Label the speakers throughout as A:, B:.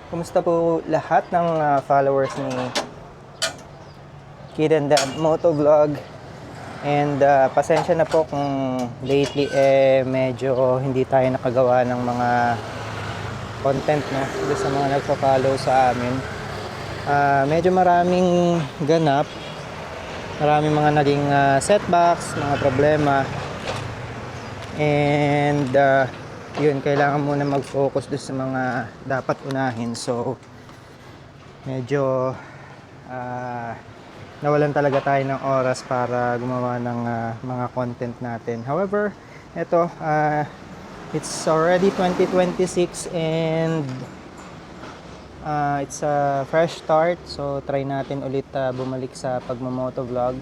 A: Kumusta po lahat ng followers ni Kid and Dad Motovlog? And pasensya na po kung lately medyo hindi tayo nakagawa ng mga content, no, sa mga nagpa-follow sa amin. Medyo maraming ganap, maraming mga naging setbacks, mga problema. And yun, kailangan muna mag-focus doon sa mga dapat unahin. So medyo nawalan talaga tayo ng oras para gumawa ng mga content natin. However, eto, it's already 2026 and it's a fresh start. So try natin ulit bumalik sa pagmamotovlog.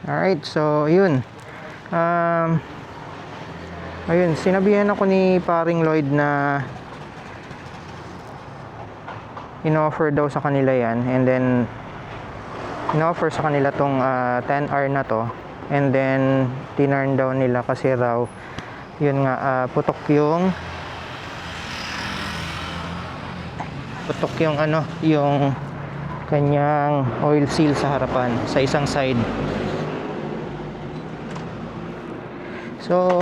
A: Alright, so yun. Ayun, sinabihan ako ni paring Lloyd na in-offer daw sa kanila yan, and then in-offer sa kanila tong 10R na to, and then tinurn down nila kasi raw yun nga, putok yung ano, yung kanyang oil seal sa harapan, sa isang side. So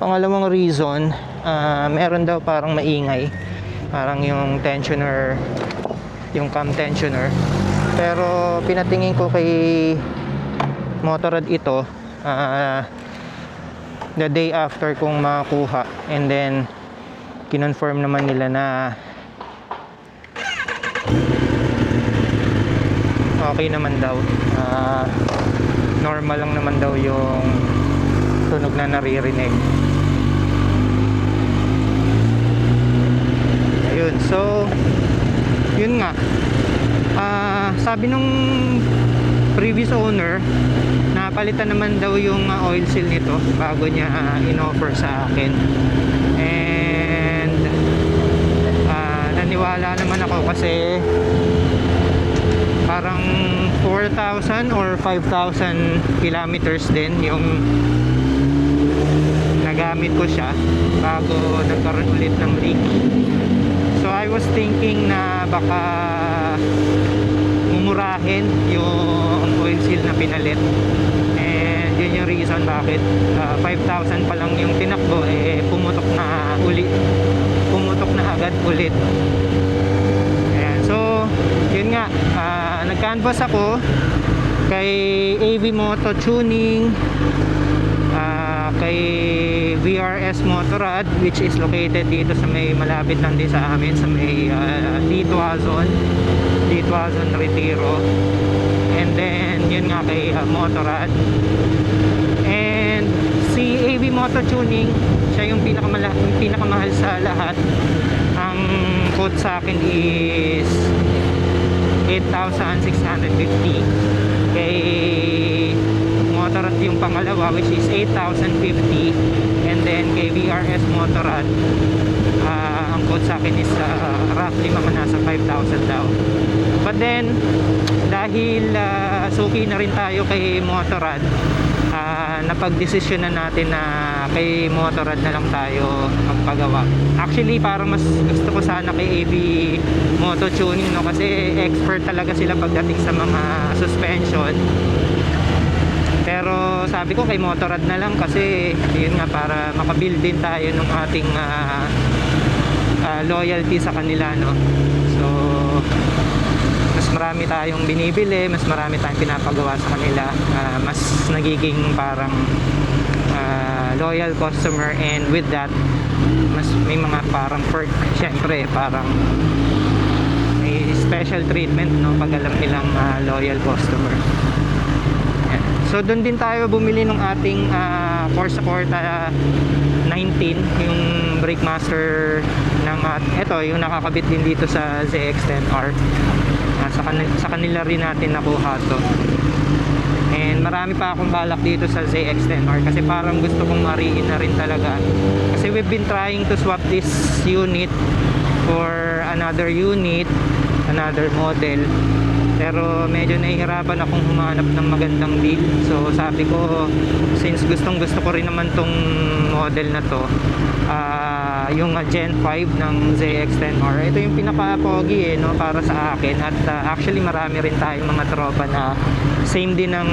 A: pangalawang reason, meron daw parang maingay, parang yung tensioner, yung cam tensioner. Pero pinatingin ko kay Motorrad ito the day after kong makakuha, and then kinonfirm naman nila na okay naman daw. Normal lang naman daw yung tunog na naririnig. Ayun, so yun nga, sabi nung previous owner na palitan naman daw yung oil seal nito bago niya in-offer sa akin. And naniwala naman ako kasi parang 4,000 or 5,000 kilometers din yung nagamit ko siya bago nagkaroon ulit ng leak. So I was thinking na baka mumurahin yung oil seal na pinalit, and yun yung reason bakit 5,000 pa lang yung tinakbo, pumutok na agad ulit. Ayan, so yun nga, nag-canvas ako kay AV Moto Tuning, kay VRS Motorrad, which is located dito sa may malapit lang din sa amin, sa may Dituazon Retiro. And then yun nga kay Motorrad. And si AV Moto Tuning, siya yung pinakamahal sa lahat. Ang quote sa akin is 8,650. Kay Motorrad yung pangalawa, which is 8,050. And then kay VRS Motorrad, ang quote sa akin is roughly mga nasa 5,000 daw. But then dahil suki na rin tayo kay Motorrad, napag-desisyon na natin na kay Motorrad na lang tayo magpagawa. Actually parang mas gusto ko sana kay AV Moto Tuning, no, kasi expert talaga sila pagdating sa mga suspension. Pero sabi ko kay Motorrad na lang kasi yun nga, para makabuild din tayo ng ating loyalty sa kanila, no. So mas marami tayong binibili, mas marami tayong pinapagawa sa kanila, mas nagiging parang loyal customer, and with that mas may mga parang perk, syempre parang may special treatment, no, pag alam nilang loyal customer. So doon din tayo bumili ng ating Corsa 19, yung brake master ng ito yung nakakabit din dito sa ZX-10R. Sa kanila rin natin nakuha to. And marami pa akong balak dito sa ZX-10R kasi parang gusto kong mariin na rin talaga. Kasi we've been trying to swap this unit for another unit, another model. Pero medyo nahihirapan akong humanap ng magandang deal. So sabi ko, since gustong gusto ko rin naman tong model na to, yung Gen 5 ng ZX-10R, ito yung pinaka-pogi no, para sa akin. At actually marami rin tayong mga tropa na same din ng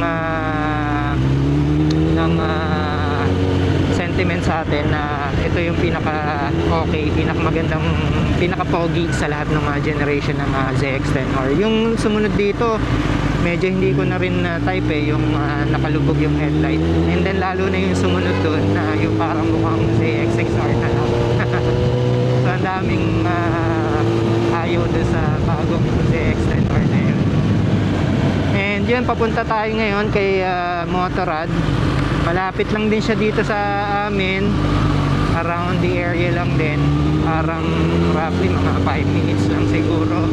A: sentiment sa atin na ito yung pinaka-okay, pinaka-magandang, pinaka-pogi sa lahat ng generation ng ZX-10R. Yung sumunod dito, medyo hindi ko na rin type yung nakalubog yung headlight. And then lalo na yung sumunod doon na yung parang mukhang ZX-6R na lang. So ang daming ayaw doon sa bagong ZX-10R na yun. And yun, papunta tayo ngayon kay Motorrad. Malapit lang din siya dito sa amin, around the area lang din. Parang roughly mga 5 minutes lang siguro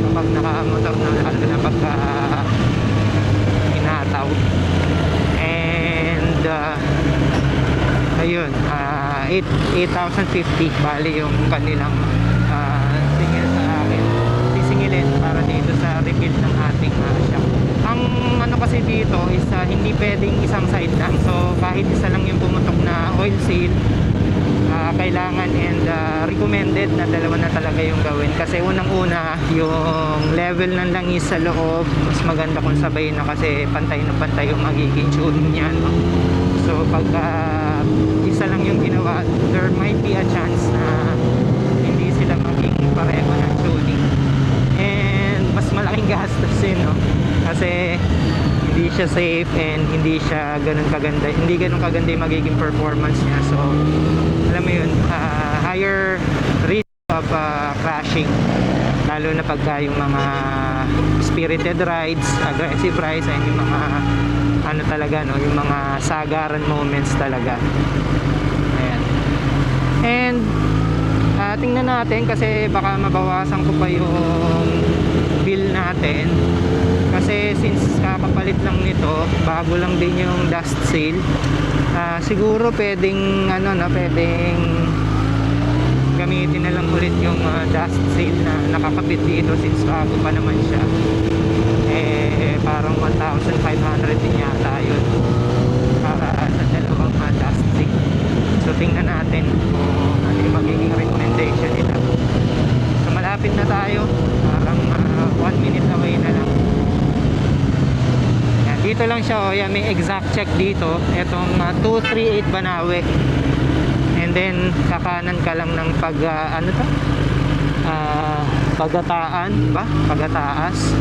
A: kapag nakamotor na, lalo na pagka inataw. And ayun, 8,050 bali yung kanilang singil sa akin, sisingilin para dito sa rebuild ng ating shop. Ang ano kasi dito is hindi pwedeng isang side lang, so kahit isa lang yung pumutok na oil seal, kailangan and recommended na dalawa na talaga yung gawin. Kasi unang-una, yung level ng langis sa loob, mas maganda kung sabay na kasi pantay na pantay yung magiging tuning niya, no? So pag isa lang yung ginawa, there might be a chance na hindi sila maging pareho ng tuning. And mas malaking gastos yun, no? Kasi hindi siya safe and hindi siya ganun kaganda, hindi ganun kaganda yung magiging performance niya. So alam mo yun, higher risk of crashing, lalo na pagka yung mga spirited rides, aggressive rides, and yung mga ano talaga, no, yung mga sagaran moments talaga. Ayan. And tingnan natin kasi baka mabawasan ko pa yung bill natin. Kasi since kakapalit lang nito, bago lang din yung dust seal, siguro pwedeng ano na, pwedeng gamitin na lang ulit yung dust seal na nakakabit dito since bago pa naman siya. Parang 1,500 din yata yun para sa dalawang dust seal. So tingnan natin kung ano yung magiging recommendation nila. So malapit na tayo, parang 1 minute away na lang. Dito lang siya, yan, may exact check dito. Itong 238 Banawe. And then kakanan ka lang ng ano to? Pagataan ba? Pagataas.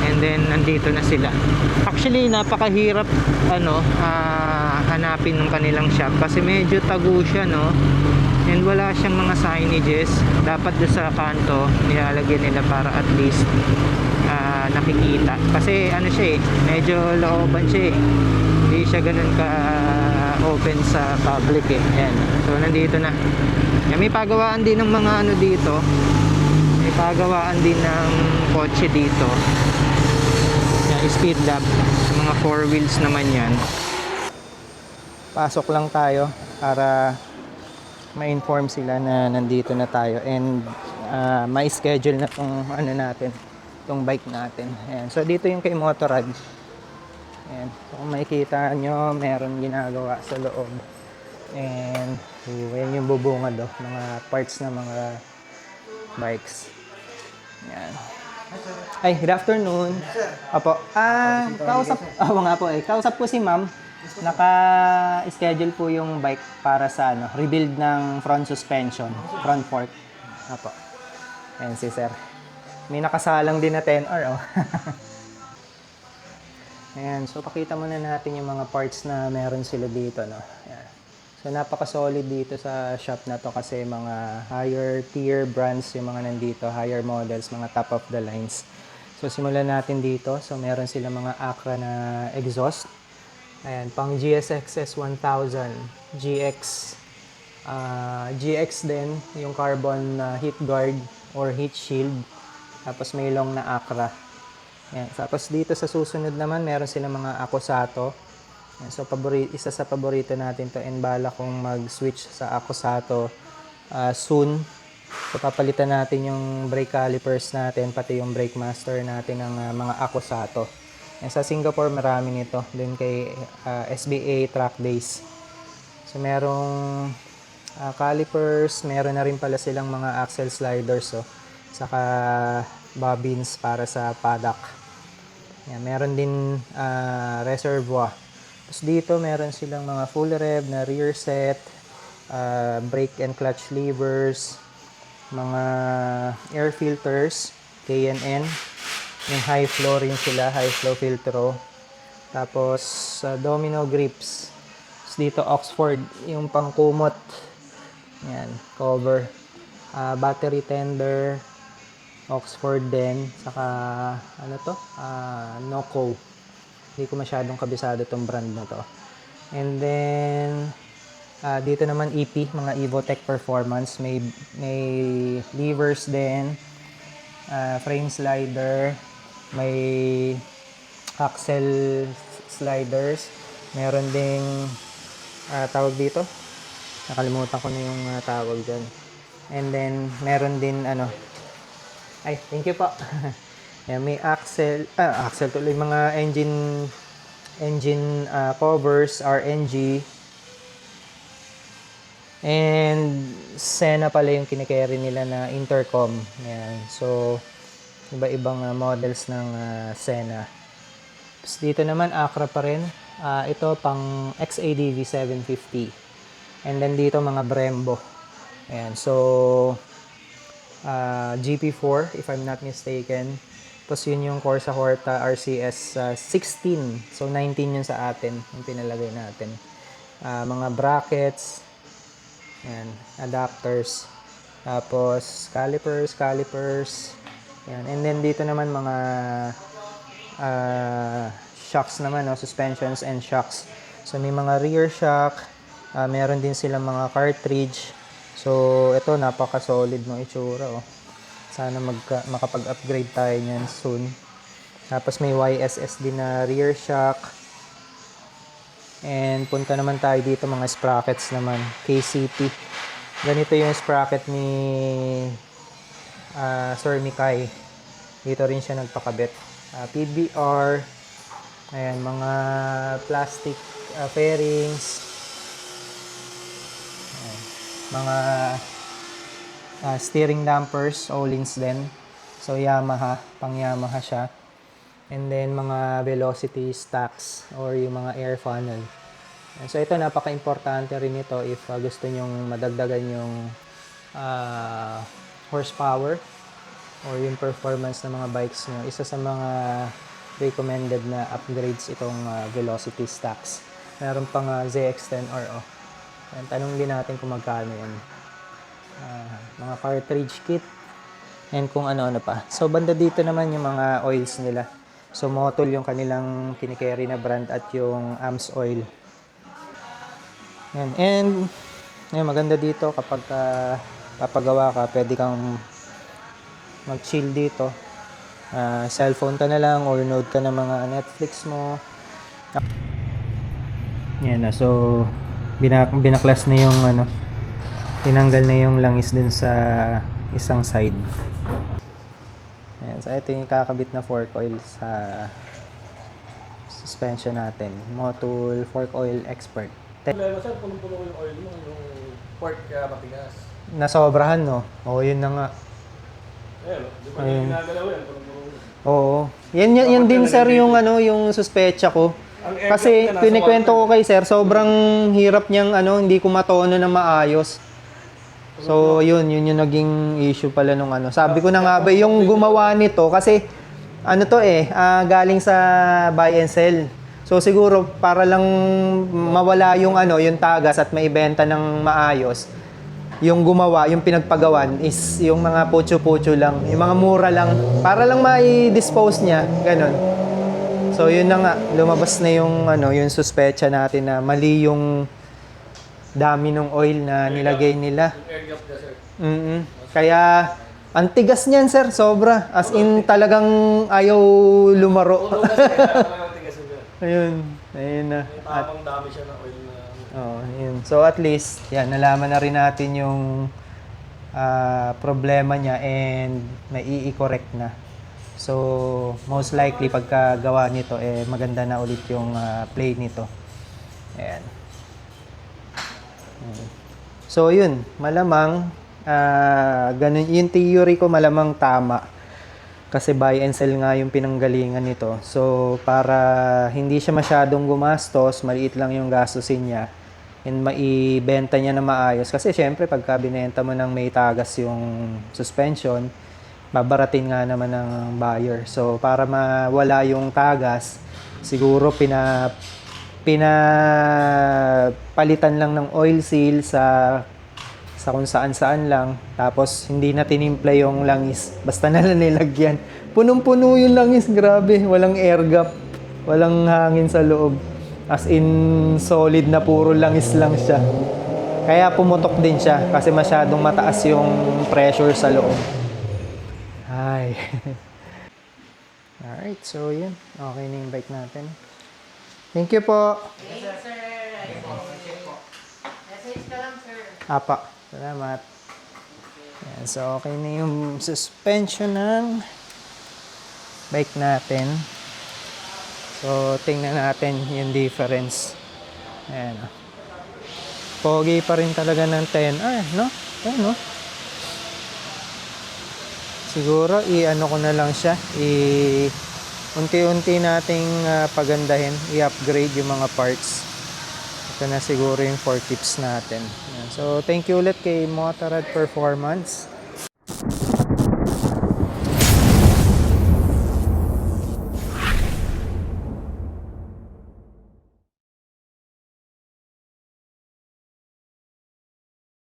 A: And then nandito na sila. Actually napakahirap hanapin ng kanilang shop kasi medyo tago siya, no? And wala siyang mga signages. Dapat doon sa kanto nilalagyan nila para at least nakikita. Kasi ano siya medyo looban siya hindi siya ganun ka open sa public Ayan. So nandito na. Yan, may pagawaan din ng mga ano dito. May pagawaan din ng kotse dito. Yan, speed lab. Mga 4 wheels naman yan. Pasok lang tayo para ma-inform sila na nandito na tayo and may schedule na tong ano natin, tong bike natin. Ayan. So dito yung kay Motorrad. Ayan. So kung makikita nyo, meron ginagawa sa loob. And yan yung bubungad mga parts ng mga bikes. Ayan. Ay, good afternoon. Apo. Kausap, nga po kausap po si ma'am. Naka-schedule po yung bike para sa rebuild ng front suspension, front fork. Apo. Ayan si sir. May nakasalang din na 10R, Ayan, so pakita muna natin yung mga parts na meron sila dito, no. Ayan. So napaka-solid dito sa shop na to kasi mga higher tier brands yung mga nandito, higher models, mga top of the lines.
B: So simulan natin dito. So meron sila mga Acra na exhaust. Ayan, pang GSX-S 1000, GX. GX din, yung carbon heat guard or heat shield. Tapos may long na Acra. Ayan. Tapos dito sa susunod naman, meron sila mga Akosato. Ayan. So isa sa paborito natin to, and bala kong mag-switch sa Akosato soon. So papalitan natin yung brake calipers natin, pati yung brake master natin ng mga Akosato. And sa Singapore marami nito, din kay SBA Track Days. So merong calipers, meron na rin pala silang mga axle sliders, saka bobbins para sa paddock. Yan, meron din reservoir. Tapos dito meron silang mga full rev na rear set, brake and clutch levers, mga air filters, K&N, yung high flow rin sila, high flow filtro. Tapos domino grips. Tapos dito Oxford, yung pangkumot. Yan, cover. Battery tender, Oxford din, saka ano to? Noco. Hindi ko masyadong kabisado tong brand na to. And then dito naman EP, mga Evotech Performance, may levers din, frame slider, may axle sliders, meron ding tawag dito, nakalimutan ko na yung tawag dyan. And then meron din ay, thank you po. Yan, may axle tuloy, mga engine covers, RNG, and Sena pala yung kinikerry nila na intercom. Yan. So iba-ibang models ng Sena. Tapos dito naman Acra pa rin. Ito pang XADV 750. And then dito mga Brembo. Ayan. So GP4 if I'm not mistaken. Tapos yun yung Corsa Horta RCS 16. So 19 yun sa atin, yung pinalagay natin. Mga brackets, yan, adapters. Tapos calipers. Yan. And then dito naman mga shocks naman, suspensions and shocks. So may mga rear shock, meron din silang mga cartridge. So ito napaka-solid ng itsura, Sana makapag-upgrade tayo niyan soon. Tapos may YSS din na rear shock. And punta naman tayo dito, mga sprockets naman, KCP. Ganito yung sprocket ni Sir Mikay. Dito rin siya nagpakabit. PBR, ayan, mga plastic fairings, ayan, mga steering dampers, Öhlins din. So Yamaha, pang Yamaha siya. And then mga velocity stacks or yung mga air funnel. And so ito, napaka-importante rin ito if gusto nyong madagdagan yung horsepower or yung performance ng mga bikes nyo. Isa sa mga recommended na upgrades itong velocity stacks. Meron pang ZX-10RO. And tanong din natin kung magkano yan. Mga cartridge kit and kung ano-ano pa. So banda dito naman yung mga oils nila. So Motul yung kanilang kinikerry na brand at yung AMS oil. Yan. And maganda dito kapag papagawa ka, pwede kang mag-chill dito. Cellphone ka na lang or load ka ng mga Netflix mo. Yan na. So binaklas na yung tinanggal na yung langis dun sa isang side. Ayan, so ito yung kakabit na fork oil sa suspension natin. Motul Fork Oil Expert.
C: Problema sir, punong-puno yung oil mo, yung fork kaya matigas.
B: Nasobrahan, no? Oo, yun na nga.
C: Ayun, di ba yung ginagalaw yan, punong-puno.
B: Oo. Yan din sir yung yung suspecha ko. Kasi pinikwento ko kay sir, sobrang hirap niyang hindi ko matono na maayos. So yun yung naging issue pala nung Sabi ko na nga ba yung gumawa nito kasi galing sa buy and sell. So siguro para lang mawala yung yung tagas at maibenta ng maayos. yung gumawa, yung pinagpagawan is yung mga pucho-pucho lang, yung mga mura lang, para lang mai-dispose niya, ganun. So yun na nga, lumabas na yung yung suspecha natin na mali yung dami ng oil na nilagay nila.
C: Yung air gap na, sir.
B: Kaya ang tigas niyan, sir, sobra. As in talagang ayaw lumaro.
C: Puno kasi, talagang tigas yun, sir.
B: Ayun na.
C: May tamang dami siya ng oil na...
B: Yun. So at least, yan, nalaman na rin natin yung problema niya and may i-correct na. So, most likely pagkagawa nito, maganda na ulit yung play nito. Ayan. So, yun. Malamang, ganun, yung theory ko malamang tama. Kasi buy and sell nga yung pinanggalingan nito. So, para hindi siya masyadong gumastos, maliit lang yung gastusin niya, and maibenta niya na maayos. Kasi syempre, pagka binenta mo ng may tagas yung suspension, babaratin nga naman ng buyer. So, para mawala yung tagas, siguro pinapalitan lang ng oil seal sa kung saan-saan lang. Tapos, hindi na tinimpla yung langis. Basta na nilagyan. Punong-puno yung langis. Grabe. Walang air gap. Walang hangin sa loob. As in, solid na puro langis lang siya. Kaya pumutok din siya kasi masyadong mataas yung pressure sa loob. Ay. Alright, so yun. Okay na yung bike natin. Thank you po.
D: Yes, sir. Message ka lang, sir.
B: Apa. Salamat. Yan, so okay na yung suspension ng bike natin. So tingnan natin yung difference. Ayan. Pogi pa rin talaga ng 10R, no? Ayan, no? Siguro, i-ano ko na lang siya. Unti-unti nating pagandahin. I-upgrade yung mga parts. Ito na siguro yung 4 tips natin. Ayan. So, thank you ulit kay Motorrad Performance.